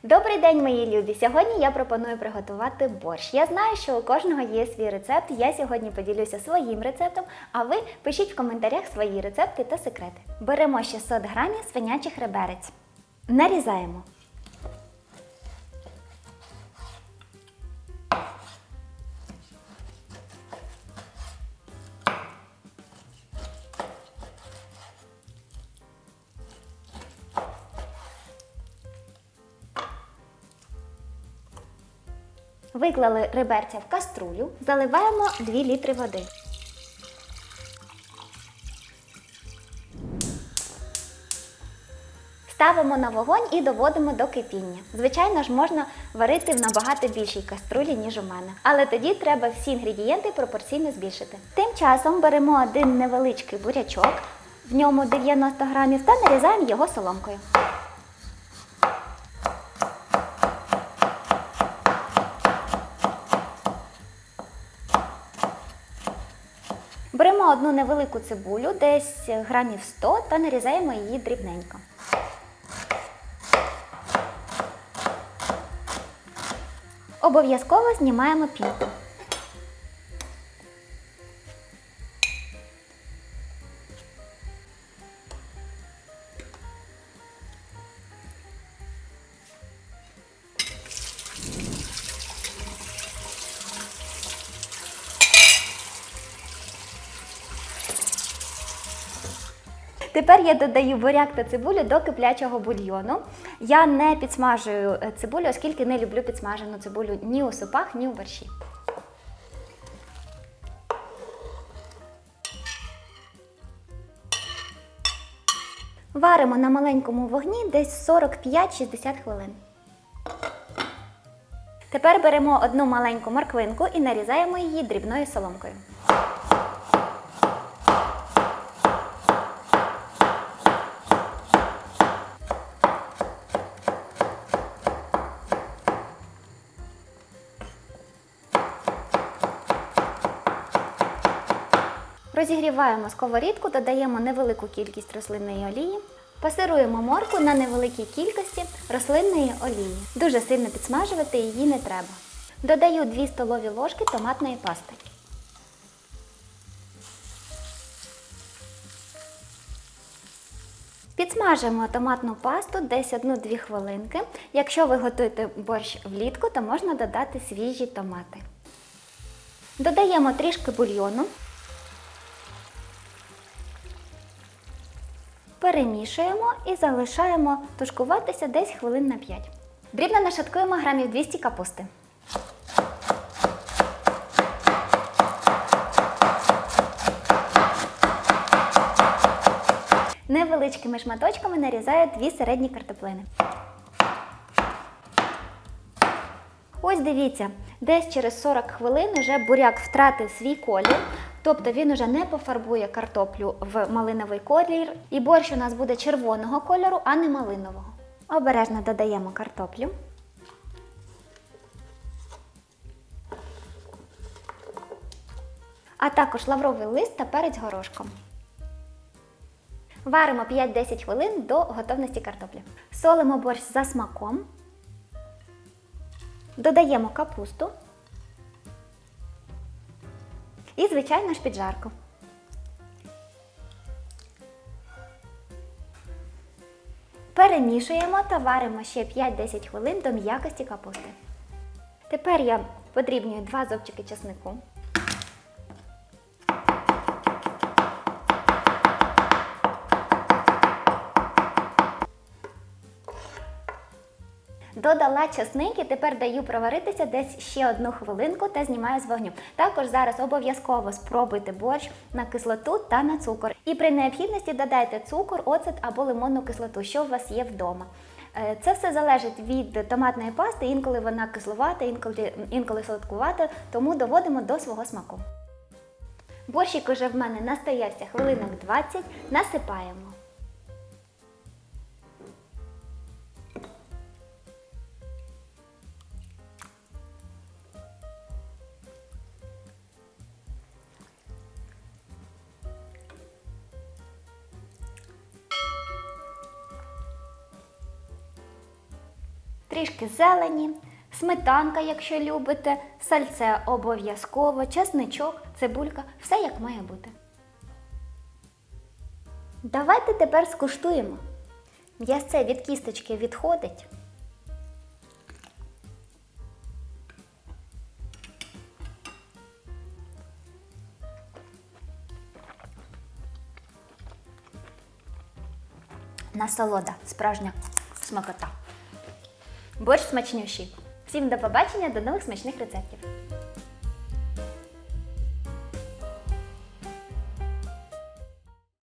Добрий день, мої любі! Сьогодні я пропоную приготувати борщ. Я знаю, що у кожного є свій рецепт. Я сьогодні поділюся своїм рецептом, а ви пишіть в коментарях свої рецепти та секрети. Беремо 600 грамів свинячих реберець. Нарізаємо. Виклали реберця в каструлю, заливаємо 2 літри води. Ставимо на вогонь і доводимо до кипіння. Звичайно ж, можна варити в набагато більшій каструлі, ніж у мене. Але тоді треба всі інгредієнти пропорційно збільшити. Тим часом беремо один невеличкий бурячок, в ньому 90 грамів, та нарізаємо його соломкою. Беремо одну невелику цибулю, десь грамів 100, та нарізаємо її дрібненько. Обов'язково знімаємо пінку. Тепер я додаю буряк та цибулю до киплячого бульйону. Я не підсмажую цибулю, оскільки не люблю підсмажену цибулю ні у супах, ні у борщі. Варимо на маленькому вогні десь 45-60 хвилин. Тепер беремо одну маленьку морквинку і нарізаємо її дрібною соломкою. Розігріваємо сковорідку, додаємо невелику кількість рослинної олії. Пасируємо моркву на невеликій кількості рослинної олії. Дуже сильно підсмажувати її не треба. Додаю 2 столові ложки томатної пасти. Підсмажуємо томатну пасту десь 1-2 хвилинки. Якщо ви готуєте борщ влітку, то можна додати свіжі томати. Додаємо трішки бульйону. Перемішуємо і залишаємо тушкуватися десь хвилин на 5. Дрібно нашаткуємо грамів 200 капусти. Невеличкими шматочками нарізаю 2 середні картоплини. Ось дивіться, десь через 40 хвилин уже буряк втратив свій колір. Тобто він уже не пофарбує картоплю в малиновий колір, і борщ у нас буде червоного кольору, а не малинового. Обережно додаємо картоплю. А також лавровий лист та перець горошком. Варимо 5-10 хвилин до готовності картоплі. Солимо борщ за смаком. Додаємо капусту. І, звичайно ж, піджарку. Перемішуємо та варимо ще 5-10 хвилин до м'якості капусти. Тепер я подрібнюю 2 зубчики чеснику. Додала чесник і тепер даю проваритися десь ще 1 хвилинку та знімаю з вогню. Також зараз обов'язково спробуйте борщ на кислоту та на цукор. І при необхідності додайте цукор, оцет або лимонну кислоту, що у вас є вдома. Це все залежить від томатної пасти, інколи вона кисловата, інколи солодкувата, тому доводимо до свого смаку. Борщик уже в мене настоявся хвилинок 20, насипаємо. трішки зелені, сметанка, якщо любите, сальце обов'язково, чесничок, цибулька, все як має бути. Давайте тепер скуштуємо. М'ясце від кісточки відходить. Насолода, справжня смакота. Борщ смачнющий. Всім до побачення, до нових смачних рецептів.